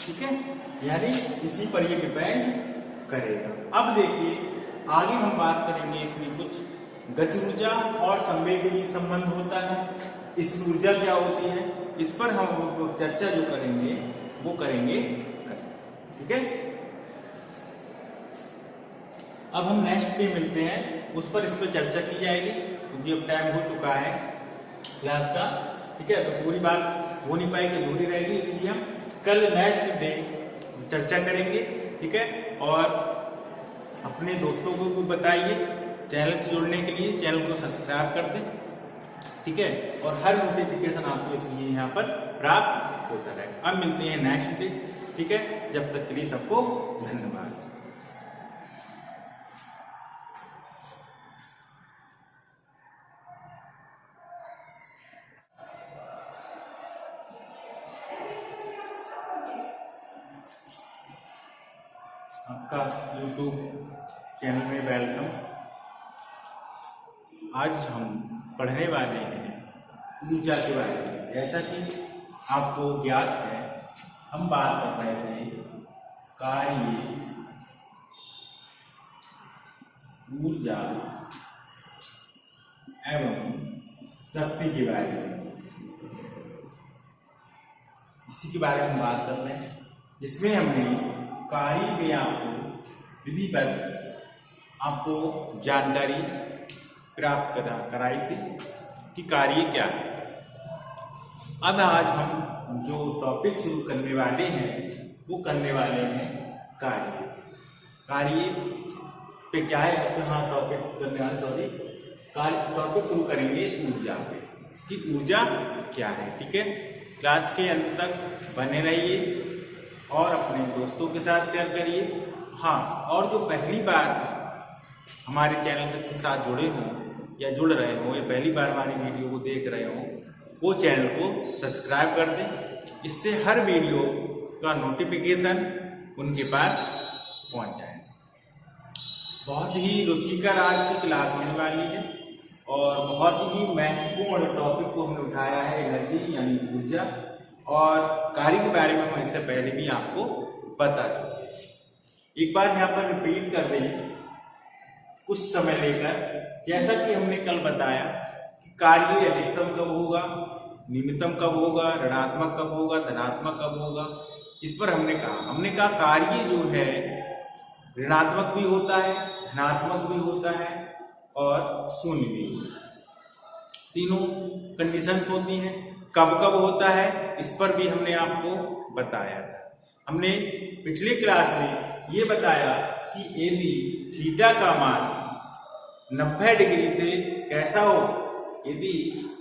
ठीक है, यानी इसी पर ये डिपेंड करेगा। अब देखिए आगे हम बात करेंगे, इसमें कुछ गति ऊर्जा और संवेग के बीच संबंध होता है। इस ऊर्जा क्या होती है, इस पर हम चर्चा जो करेंगे वो करेंगे, ठीक है। अब हम नेक्स्ट पे मिलते हैं, उस पर इस पर चर्चा की जाएगी, क्योंकि अब टाइम हो चुका है क्लास का, ठीक है। तो पूरी बात हो नहीं पाएगी, अधूरी रहेगी, इसलिए हम कल नेक्स्ट डे चर्चा करेंगे, ठीक है। और अपने दोस्तों को भी बताइए, चैनल से जुड़ने के लिए चैनल को सब्सक्राइब कर दें, ठीक है। और हर नोटिफिकेशन आपको इसलिए यहाँ पर प्राप्त होता रहेगा। अब मिलते हैं नेक्स्ट डे, ठीक है। जब तक के लिए सबको धन्यवाद। आपका YouTube चैनल में वेलकम। आज हम पढ़ने वाले हैं ऊर्जा के बारे में। जैसा कि आपको ज्ञात है, हम बात कर रहे थे कार्य, ऊर्जा एवं शक्ति के बारे में। इसी के बारे में हम बात कर रहे हैं, जिसमें हमने कार्य में आपको विधिवत आपको जानकारी प्राप्त कराई थी कि कार्य क्या है। अब आज हम जो टॉपिक शुरू करने वाले हैं वो करने वाले हैं कार्य। कार्य पे क्या है, हाँ टॉपिक करने वाले, सॉरी, टॉपिक शुरू करेंगे ऊर्जा पे, कि ऊर्जा क्या है, ठीक है। क्लास के अंत तक बने रहिए और अपने दोस्तों के साथ शेयर करिए। हाँ, और जो पहली बार हमारे चैनल के साथ जुड़े हों या जुड़ रहे हों या पहली बार हमारी वीडियो को देख रहे हों, वो चैनल को सब्सक्राइब कर दें। इससे हर वीडियो का नोटिफिकेशन उनके पास पहुंच जाए। बहुत ही रुचिकर आज की क्लास होने वाली है और बहुत ही महत्वपूर्ण टॉपिक को हमने उठाया है, एनर्जी यानी ऊर्जा। और कार्य के बारे में हम इससे पहले भी आपको बता चुके हैं। एक बार यहाँ पर रिपीट कर दें कुछ समय लेकर, जैसा कि हमने कल बताया कि कार्य अधिकतम कब होगा, न्यूनतम कब होगा, ऋणात्मक कब होगा, धनात्मक कब होगा। इस पर हमने कहा कार्य जो है ऋणात्मक भी होता है, धनात्मक भी होता है और शून्य भी होता है। तीनों कंडीशंस होती हैं। कब कब होता है इस पर भी हमने आपको बताया था। हमने पिछले क्लास में ये बताया कि यदि थीटा का मान 90 डिग्री से कैसा हो, यदि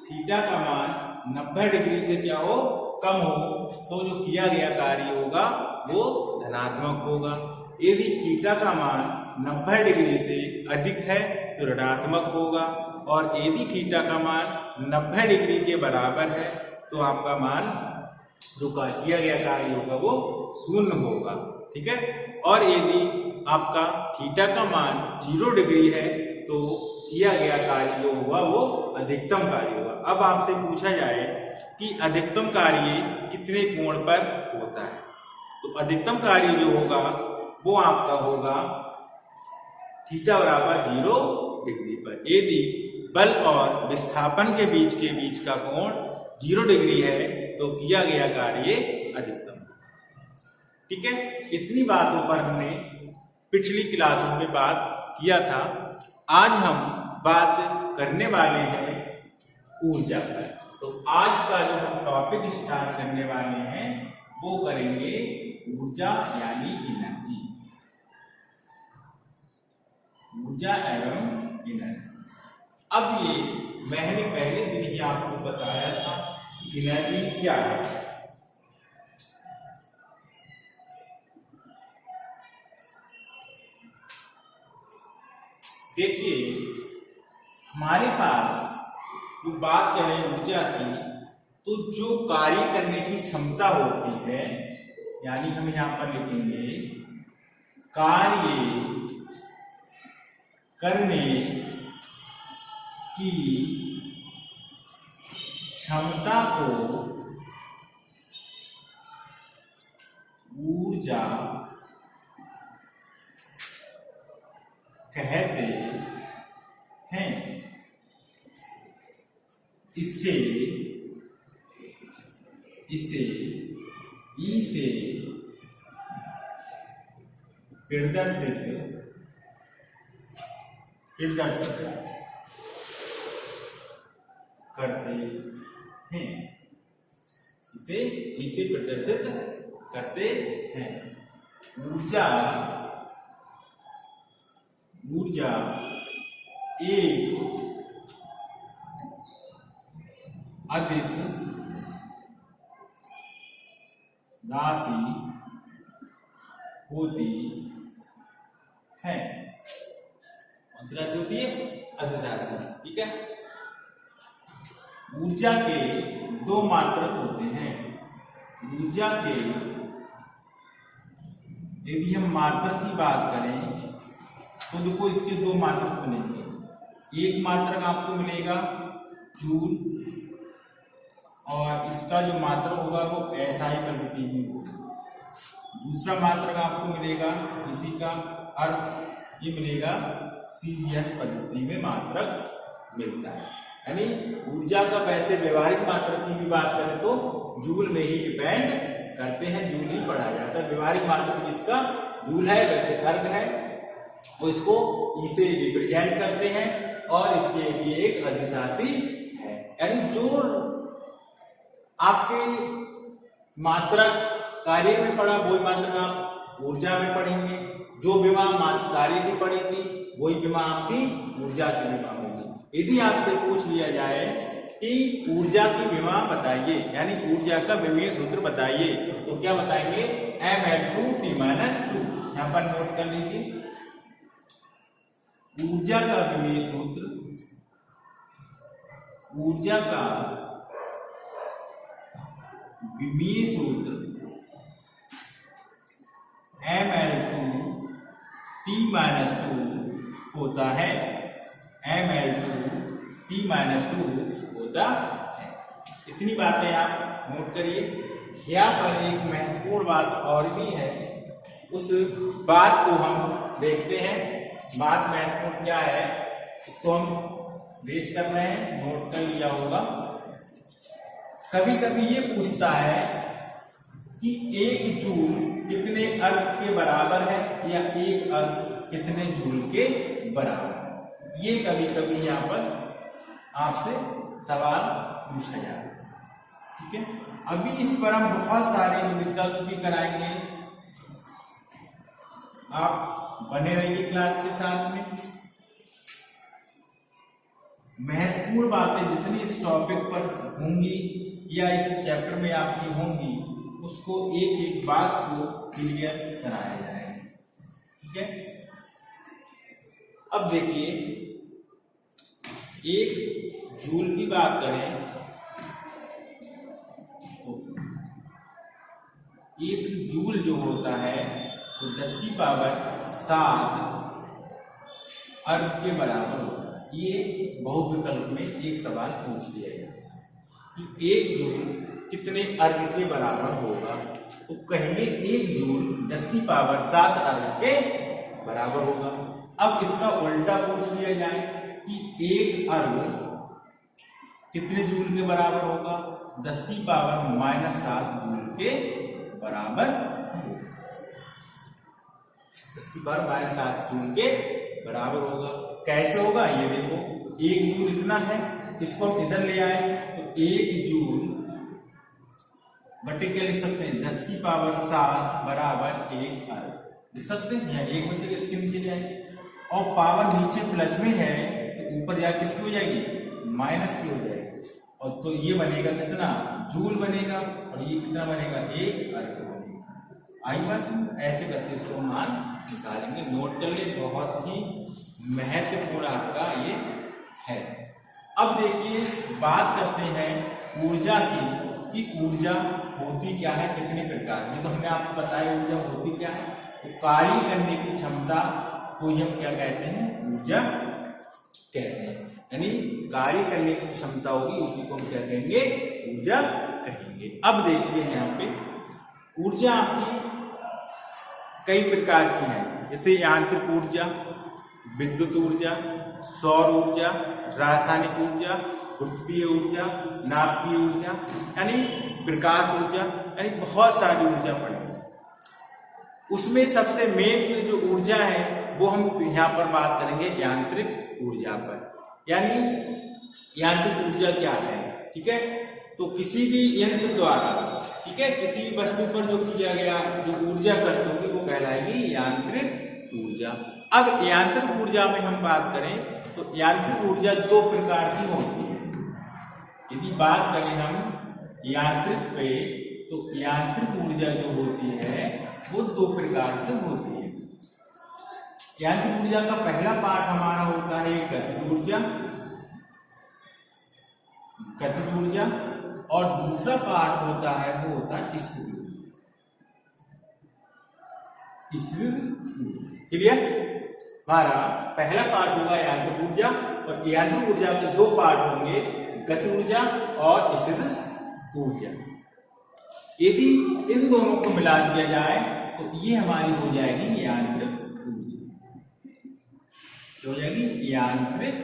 थीटा का मान 90 डिग्री से क्या हो, कम हो, तो जो किया गया कार्य होगा वो धनात्मक होगा। यदि थीटा का मान 90 डिग्री से अधिक है तो ऋणात्मक होगा, और यदि थीटा का मान 90 डिग्री के बराबर है तो आपका मान जो किया गया कार्य होगा वो शून्य होगा, ठीक है। और यदि आपका थीटा का मान 0 डिग्री है तो किया गया कार्य जो होगा वो अधिकतम कार्य होगा। अब आपसे पूछा जाए कि अधिकतम कार्य कितने कोण पर होता है, तो अधिकतम कार्य जो होगा वो आपका होगा थीटा बराबर 0 डिग्री पर। यदि बल और विस्थापन के बीच का कोण 0 डिग्री है तो किया गया कार्य अधिकतम, ठीक है। इतनी बातों पर हमने पिछली क्लासों में बात किया था। आज हम बात करने वाले हैं ऊर्जा पर। तो आज का जो हम टॉपिक स्टार्ट करने वाले हैं वो करेंगे ऊर्जा यानी एनर्जी, ऊर्जा एवं एनर्जी। अब ये मैंने पहले दिन ही आपको बताया था कि एनर्जी क्या है। देखिए हमारे पास जो बात करें ऊर्जा की, तो जो कार्य करने की क्षमता होती है, यानी हम यहां पर लिखेंगे कार्य करने की क्षमता को ऊर्जा कहते हैं। इसे ई से प्रदर्शित करते हैं। इसे ई से प्रदर्शित करते हैं। ऊर्जा एक अदिश राशि होती है। कौन सी राशि होती है? अदिश राशि। ठीक है। ऊर्जा के दो मात्रक होते हैं। ऊर्जा के यदि हम मात्रक की बात करें तो देखो इसके दो मात्रक मिलेंगे। एक मात्रक आपको मिलेगा जूल और इसका जो मात्रक होगा वो एसआई पद्धति में होगा। दूसरा मात्रक आपको मिलेगा इसी का अर्थ ये मिलेगा सीजीएस पद्धति में मात्रक मिलता है। यानी ऊर्जा का वैसे व्यवहारिक मात्रक की भी बात करें तो जूल में ही डिपेंड करते हैं, जूल ही पढ़ा जाता है। व्यवहारिक मात्रक इसका जूल है, वैसे अर्ग है, वो इसको ई से रिप्रेजेंट करते हैं और इसके लिए एक अदिश राशि है। यानी जो आपके मात्रक कार्य में पढ़ा वही मात्रक आप ऊर्जा में पढ़ेंगे। जो विमा कार्य की पढ़ी थी वही विमा आपकी ऊर्जा की विमा होगी। यदि आपसे पूछ लिया जाए कि ऊर्जा की विमा बताइए, यानी ऊर्जा का विमेय सूत्र बताइए, तो क्या बताएंगे? mL2T-2। यहां पर नोट कर लीजिए। ऊर्जा का विमेय सूत्र, ऊर्जा का विमेय सूत्र mL2T-2 होता है। mL2T-2 होता है। इतनी बातें आप नोट करिए। यहाँ पर एक महत्वपूर्ण बात और भी है, उस बात को हम देखते हैं। बात महत्वपूर्ण क्या है इसको हम रेज कर रहे हैं, नोट कर लिया होगा। कभी कभी ये पूछता है कि एक जूल कितने अर्ग के बराबर है या एक अर्ग कितने जूल के बराबर है। ये कभी कभी यहाँ पर आपसे सवाल पूछा जाता है। ठीक है। अभी इस पर हम बहुत सारे न्यूमेरिकल्स भी कराएंगे। आप बने रहिए क्लास के साथ में। महत्वपूर्ण बातें जितनी इस टॉपिक पर होंगी या इस चैप्टर में आपकी होंगी उसको एक एक बात को क्लियर कराया जाएगा। ठीक है। अब देखिए, एक जूल की बात करें तो एक जूल जो होता है तो 10⁻7 अर्ग के बराबर होता है। ये बहुत विकल्प में एक सवाल पूछ लिया गया कि एक जूल कितने अर्ग के बराबर होगा, तो कहेंगे एक जूल 10⁻7 अर्ग के बराबर होगा। अब इसका उल्टा पूछ लिया जाए कि एक अर्ग कितने जूल के बराबर होगा, 10⁻⁻7 जूल के बराबर होगा। 10⁻⁻7 जूल के बराबर होगा। कैसे होगा ये देखो, एक जूल इतना है, इसको हम इधर ले आए तो एक जूल बटे क्या लिख सकते हैं, 10⁻7 बराबर एक अर्ग लिख सकते हैं। यहाँ एक बचे इसके नीचे ले आएंगे और पावर नीचे प्लस में है तो ऊपर जाकर किसकी हो जाएगी, माइनस की हो जाएगी। और तो ये बनेगा कितना, जूल बनेगा, और ये कितना बनेगा, एक अर्ग बनेगा। आई बात। ऐसे करके इसको मान निकालेंगे। नोट कर लिए, बहुत ही महत्वपूर्ण आपका ये है। अब देखिए बात करते हैं ऊर्जा की कि ऊर्जा होती क्या है, कितने प्रकार की। तो हमने आपको बताया ऊर्जा होती क्या है। तो कार्य करने की क्षमता को हम क्या कहते हैं, ऊर्जा कहते हैं। यानी कार्य करने की क्षमता होगी उसी को हम क्या कहेंगे, ऊर्जा कहेंगे। अब देखिए यहाँ पे ऊर्जा आपकी कई प्रकार की हैं, जैसे यांत्रिक ऊर्जा, विद्युत ऊर्जा, सौर ऊर्जा, रासायनिक ऊर्जा, गुरुत्वीय ऊर्जा, नाभिकीय ऊर्जा, यानी प्रकाश ऊर्जा, यानी बहुत सारी ऊर्जा पड़ेगी। उसमें सबसे मेन जो ऊर्जा है वो हम यहाँ पर बात करेंगे यांत्रिक ऊर्जा पर। यानी यांत्रिक ऊर्जा क्या है, ठीक है। तो किसी भी यंत्र द्वारा, ठीक है, किसी भी वस्तु पर जो किया गया जो ऊर्जा खर्च होगी वो कहलाएगी यांत्रिक ऊर्जा। अब यांत्रिक ऊर्जा में हम बात करें तो यांत्रिक ऊर्जा दो प्रकार की होती है। यदि बात करें हम यांत्रिक पे, तो यांत्रिक ऊर्जा जो होती है वो दो प्रकार से होती है। यांत्रिक ऊर्जा का पहला पार्ट हमारा होता है गतिज ऊर्जा, गतिज ऊर्जा, और दूसरा पार्ट होता है वो होता है स्थिर ऊर्जा। स्थिर क्लियर? हमारा पहला पार्ट होगा यांत्रिक ऊर्जा, और यांत्रिक ऊर्जा के दो पार्ट होंगे, गति ऊर्जा और स्थिर ऊर्जा। यदि इन दोनों को मिला दिया जाए तो ये हमारी हो जाएगी यांत्रिक ऊर्जा। क्या हो जाएगी? यांत्रिक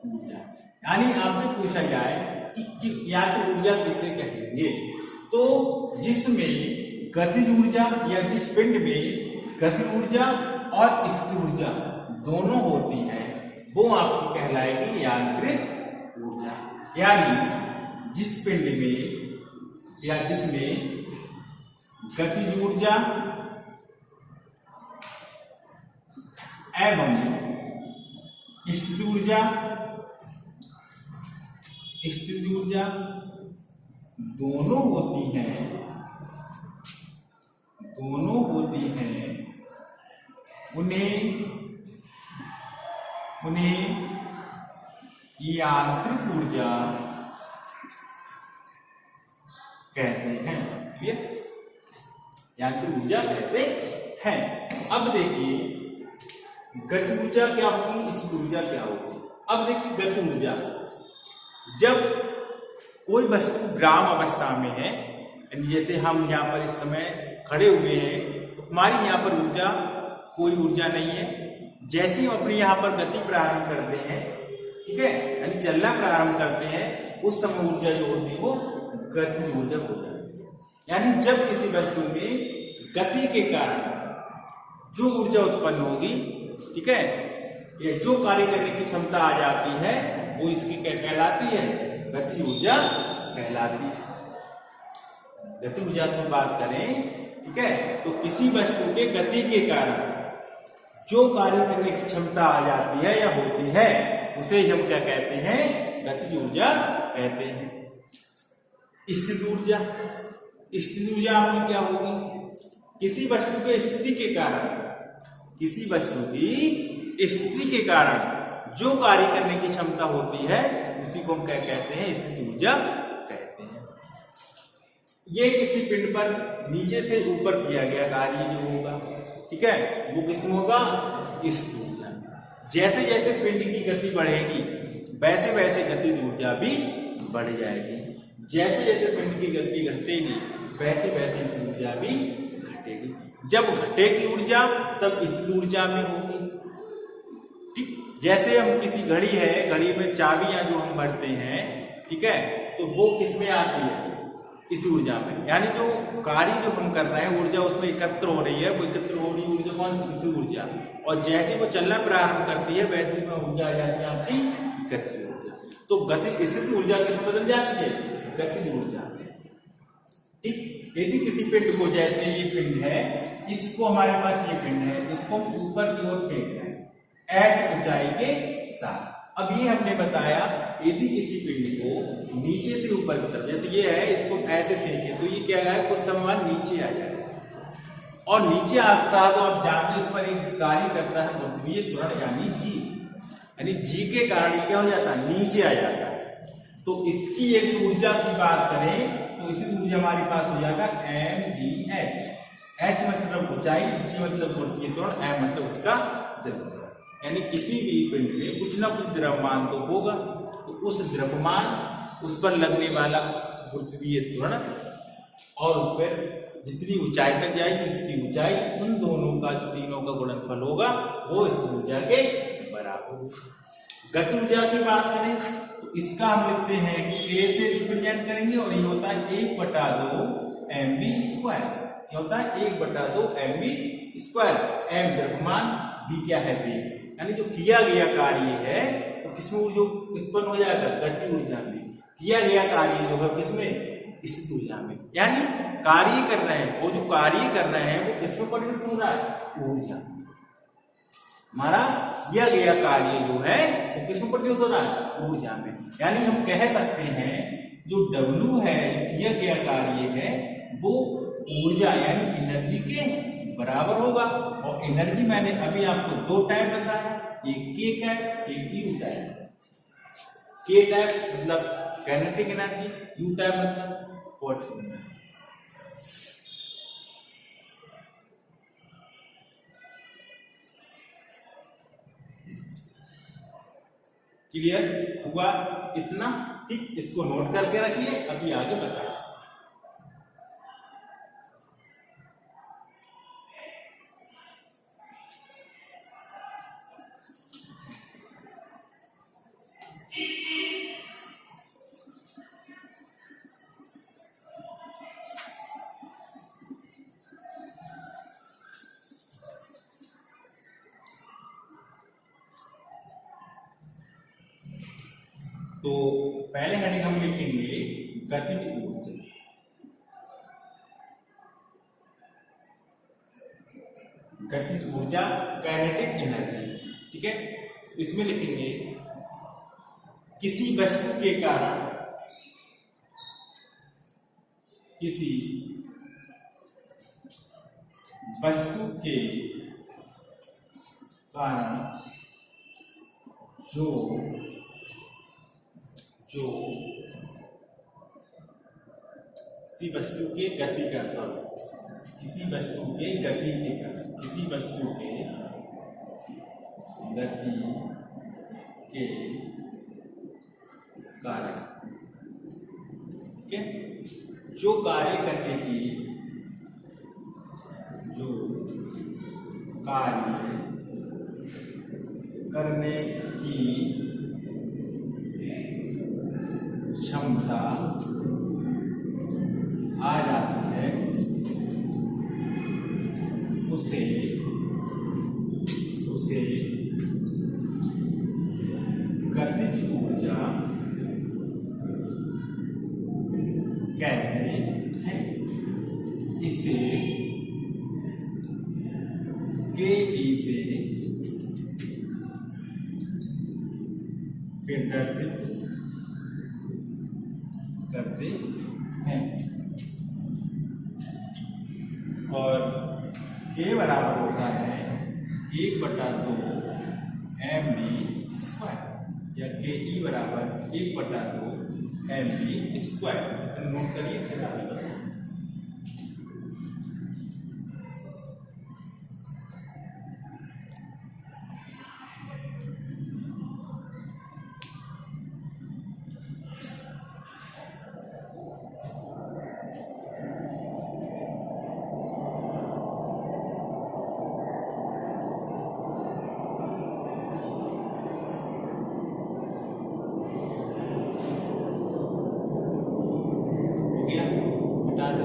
ऊर्जा। यानी आपसे पूछा जाए कि यांत्रिक ऊर्जा किसे कहेंगे, तो जिसमें गतिज ऊर्जा या जिस पिंड में गति ऊर्जा और स्थिर ऊर्जा दोनों होती है वो आपकी कहलाएगी यांत्रिक ऊर्जा। यानी जिस पिंड में या जिसमें गतिज ऊर्जा एवं स्थिर ऊर्जा दोनों होती हैं, उन्हें यांत्रिक ऊर्जा कहते हैं। क्लियर? यांत्रिक ऊर्जा कहते हैं। अब देखिए गति ऊर्जा क्या होगी, स्थिर ऊर्जा क्या होगी। अब देखिए गति ऊर्जा, जब कोई वस्तु विराम अवस्था में है, जैसे हम यहाँ पर इस समय खड़े हुए हैं तो हमारी यहाँ पर ऊर्जा कोई ऊर्जा नहीं है। जैसे ही हम अपनी यहाँ पर गति प्रारंभ करते हैं, ठीक है, यानी चलना प्रारंभ करते हैं, उस समय ऊर्जा जो होती है वो गतिज ऊर्जा हो जाती है। यानी जब किसी वस्तु में गति के कारण जो ऊर्जा उत्पन्न होगी, ठीक है, ये जो कार्य करने की क्षमता आ जाती है वो इसकी क्या कहलाती है? गतिज ऊर्जा कहलाती है। गति ऊर्जा की बात करें, ठीक है, तो किसी वस्तु के गति के कारण जो कार्य करने की क्षमता आ जाती है या होती है उसे हम क्या कहते हैं? गतिज ऊर्जा कहते हैं। स्थिर ऊर्जा, स्थिर ऊर्जा आपकी क्या होगी? किसी वस्तु के स्थिति के कारण, किसी वस्तु की स्थिति के कारण जो कार्य करने की क्षमता होती है उसी को हम क्या कहते हैं? स्थिर ऊर्जा कहते हैं। ये किसी पिंड पर नीचे से ऊपर किया गया कार्य जो होगा, ठीक है, वो किसमें होगा? स्थिर ऊर्जा। जैसे जैसे पिंड की गति बढ़ेगी वैसे वैसे गतिज ऊर्जा भी बढ़ जाएगी। जैसे जैसे पिंड की गति घटेगी वैसे वैसे स्थिर ऊर्जा भी घटेगी। जब घटेगी ऊर्जा तब स्थिर ऊर्जा में होगी। ठीक, जैसे हम किसी घड़ी है, घड़ी में चाबियां जो हम भरते हैं, ठीक है, तो वो किसमें आती है? इस ऊर्जा में। यानी जो कार्य जो हम कर रहे हैं ऊर्जा उसमें एकत्र हो रही है, वो एकत्र हो रही ऊर्जा कौन सी? ऊर्जा। और जैसे वो चलना प्रारंभ करती है वैसे उसमें ऊर्जा आ जाती है आपकी गतिज ऊर्जा। तो गति स्थिर ऊर्जा किसमें बदल जाती है? गतिज ऊर्जा। ठीक, यदि किसी पिंड को, जैसे ये पिंड है, इसको हमारे पास ये पिंड है, इसको ऊपर की ओर फेंक रहे हैं एच ऊंचाई के साथ। अब ये हमने बताया यदि किसी पिंड को नीचे से ऊपर की तरफ, जैसे ये है, इसको ऐसे फेंके तो ये क्या है? कुछ समय नीचे आ जाएगा। और नीचे आता है तो आप जानते इस पर एक कार्य करता है पृथ्वी त्वरण यानी जी, यानी जी के कारण क्या हो जाता है? नीचे आ जाता है। तो इसकी यदि ऊर्जा की बात करें तो इसी ऊर्जा हमारे पास हो जाएगा mgh। h मतलब ऊंचाई, g मतलब पृथ्वी त्वरण, m मतलब उसका द्रव्यमान। यानी किसी भी पिंड में कुछ ना कुछ द्रव्यमान तो होगा, तो उस द्रव्यमान, उस पर लगने वाला पृथ्वी त्वरण और उस पर जितनी ऊंचाई तक जाएगी उसकी ऊंचाई, उन दोनों का गुणनफल होगा वो इस ऊर्जा के बराबर होगा। गति ऊर्जा की बात करें तो इसका हम लिखते हैं कि ए से रिप्रेजेंट करेंगे और ये होता है 1/2 mv²। क्या होता है 1/2 mv²। m द्रव्यमान, v क्या है वेग, यानी जो किया गया कार्य है तो किसमें ऊर्जा उत्पन्न हो जाएगा, गति ऊर्जा में। किया गया कार्य जो है किसमें, स्थित ऊर्जा में। यानी कार्य कर रहे हैं, वो जो कार्य कर रहे हैं वो किसमें परिवर्तित हो रहा है, ऊर्जा में। हमारा किया गया कार्य जो है वो किसमें परिवर्तित हो रहा है, ऊर्जा में। यानी हम कह सकते हैं जो W है, किया गया कार्य है वो ऊर्जा यानी एनर्जी के बराबर होगा। और एनर्जी मैंने अभी आपको दो टाइप बताया, एक के टाइप, एक यू टाइप। के टाइप मतलब काइनेटिक एनर्जी, यू टाइप मतलब पोटेंशियल एनर्जी। क्लियर हुआ इतना? ठीक, इसको नोट करके रखिए, अभी आगे बताएं। तो पहले हेडिंग हम लिखेंगे गतिज ऊर्जा। गतिज ऊर्जा काइनेटिक एनर्जी, ठीक है। इसमें लिखेंगे किसी वस्तु के कारण, किसी वस्तु के कारण जो किसी वस्तु के गति का फल, किसी वस्तु के गति के कारण, किसी वस्तु के गति के कारण, ठीक है, जो कार्य करने की, जो कार्य करने की क्षमता आ जाती है उसे गतिज ऊर्जा कहते हैं। इसे के से प्रदर्शित करते हैं। और के बराबर होता है 1/2 mv², या के ई बराबर 1/2 mv²। इतना नोट करिए, फिर आगे बताइए। हटा दो।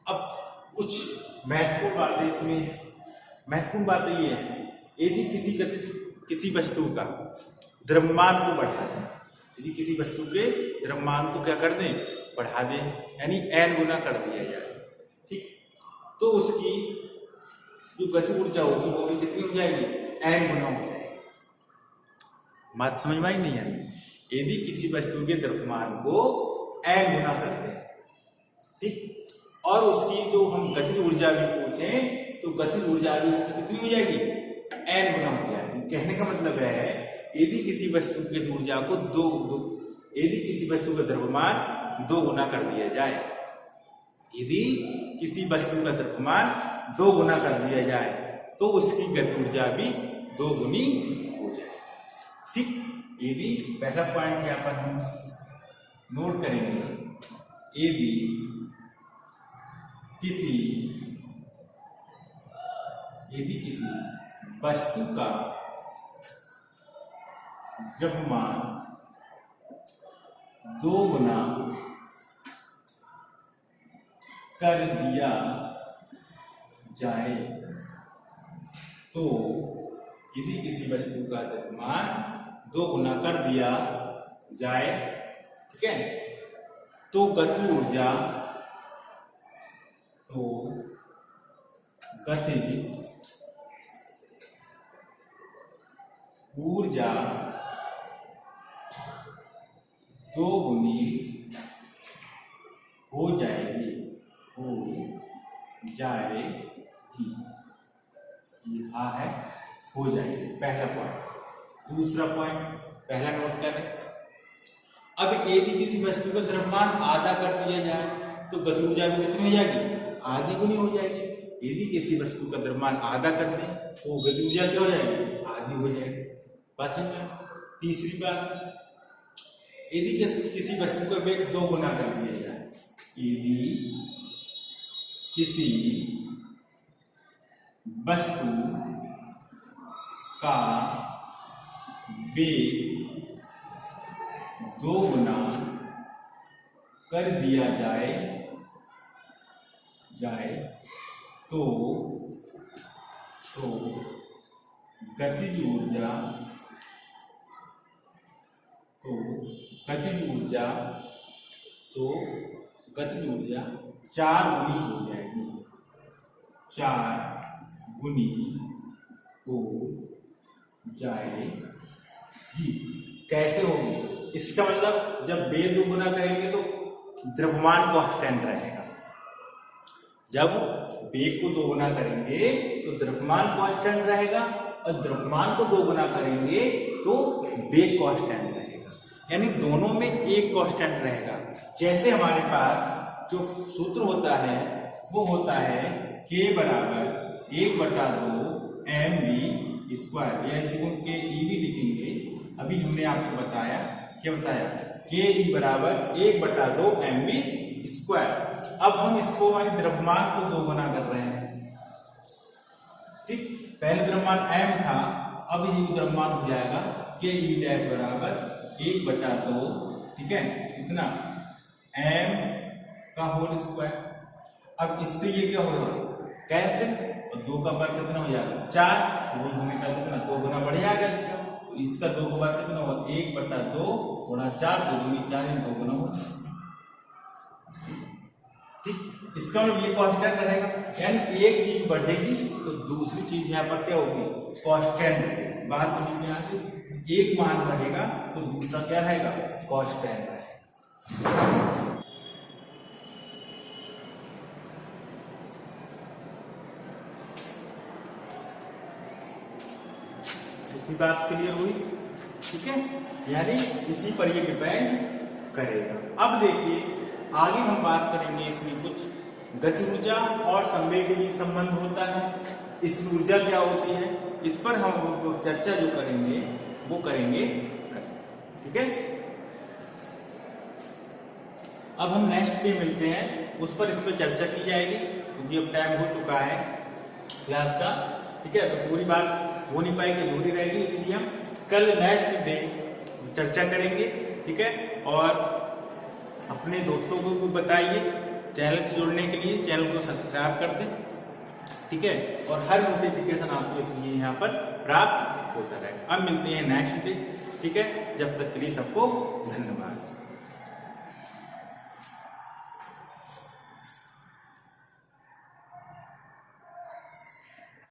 अब कुछ महत्वपूर्ण बातें इसमें, महत्वपूर्ण बातें ये है, यदि किसी वस्तु का द्रव्यमान को बढ़ा दें, यदि किसी वस्तु के द्रव्यमान को क्या कर दें, बढ़ा दें, यानी n गुना कर दिया जाए, ठीक, तो उसकी जो गति ऊर्जा होगी वो भी कितनी हो जाएगी, n गुना हो जाएगी। बात समझ में आई नहीं आई? यदि किसी वस्तु के द्रव्यमान को n गुना कर दें, ठीक, और उसकी जो हम गतिज ऊर्जा भी पूछें तो गतिज ऊर्जा भी उसकी कितनी हो जाएगी, n गुना हो जाएगी। कहने का मतलब है यदि किसी वस्तु की ऊर्जा को यदि किसी वस्तु का द्रव्यमान 2 गुना कर दिया जाए, यदि किसी वस्तु का द्रव्यमान 2 गुना कर दिया जाए तो उसकी गति ऊर्जा भी 2 गुनी हो जाएगी, ठीक। यदि पहला पॉइंट यहाँ पर हम नोट करेंगे, यदि किसी वस्तु का द्रव्यमान 2 गुना कर दिया जाए तो, यदि किसी वस्तु का द्रव्यमान 2 गुना कर दिया जाए, ठीक है, तो गतिज ऊर्जा 2 गुनी हो जाएगी, यह है हो जाएगी, पहला पॉइंट। दूसरा पॉइंट, पहला नोट करें, अब यदि किसी वस्तु का द्रव्यमान आधा कर दिया जाए तो गति ऊर्जा भी कितनी हो जाएगी, आधी गुनी हो जाएगी। यदि किसी वस्तु का द्रव्यमान आधा कर दें तो गति ऊर्जा क्या हो जाएगी, आधी हो जाएगी। बस में तीसरी बात, यदि किसी वस्तु का वेग 2 गुना कर दिया जाए, यदि किसी वस्तु का वेग 2 गुना कर दिया जाए तो गतिज ऊर्जा 4 गुनी हो जाएगी, 4 गुनी हो जाएगी। कैसे होगी? इसका मतलब जब वेग 2 गुना करेंगे तो द्रव्यमान कांस्टेंट रहेगा, जब वेग को 2 गुना करेंगे तो द्रव्यमान कांस्टेंट रहेगा, और द्रव्यमान को 2 गुना करेंगे तो वेग कांस्टेंट रहेगा, यानी दोनों में एक कांस्टेंट रहेगा। जैसे हमारे पास जो सूत्र होता है वो होता है k बराबर 1/2 mv स्क्वायर, या इसी को के ई भी लिखेंगे। अभी हमने आपको बताया, क्या बताया, के ई बराबर 1/2 mv स्क्वायर। अब हम इसको द्रव्यमान को 2 गुना कर रहे हैं, ठीक। पहले द्रव्यमान m था, अब ये द्रव्यमान हो जाएगा के ई डैश बराबर 1/2, ठीक है, कितना, m का होल स्क्वायर। अब इससे ये क्या होगा, कैंसिल, और 2 का वर्ग कितना हो जाएगा, 4, वो होने का कितना, 2 गुना बढ़ जाएगा इसका, तो इसका 2 का वर्ग कितना होगा, 1/2 गुणा 4, 2 दूनी 4, 2 गुना होगा, ठीक। इसका मतलब ये कांस्टेंट रहेगा, यानी एक चीज बढ़ेगी तो दूसरी चीज यहाँ पर क्या होगी, कांस्टेंट रहेगी। बात समझ में आ गई? एक मान बढ़ेगा तो दूसरा क्या रहेगा, कांस्टेंट रहेगा। इतनी बात क्लियर हुई, ठीक है, यानी इसी पर ये डिपेंड करेगा। अब देखिए आगे हम बात करेंगे, इसमें कुछ गति ऊर्जा और संवेग के बीच संबंध होता है, इस ऊर्जा क्या होती है, इस पर हम चर्चा जो करेंगे वो करेंगे, ठीक है। अब हम नेक्स्ट पे मिलते हैं, उस पर इस पर चर्चा की जाएगी, क्योंकि अब टाइम हो चुका है क्लास का, ठीक है, तो पूरी बात हो नहीं पाएगी, अधूरी रहेगी, इसलिए हम कल नेक्स्ट डे चर्चा करेंगे, ठीक है। और अपने दोस्तों को भी बताइए, चैनल से जुड़ने के लिए चैनल को सब्सक्राइब कर दें। ठीक है, और हर नोटिफिकेशन आपको इसलिए यहाँ पर प्राप्त होता रहे। अब मिलते हैं नेक्स्ट डे, ठीक है, जब तक के लिए सबको धन्यवाद।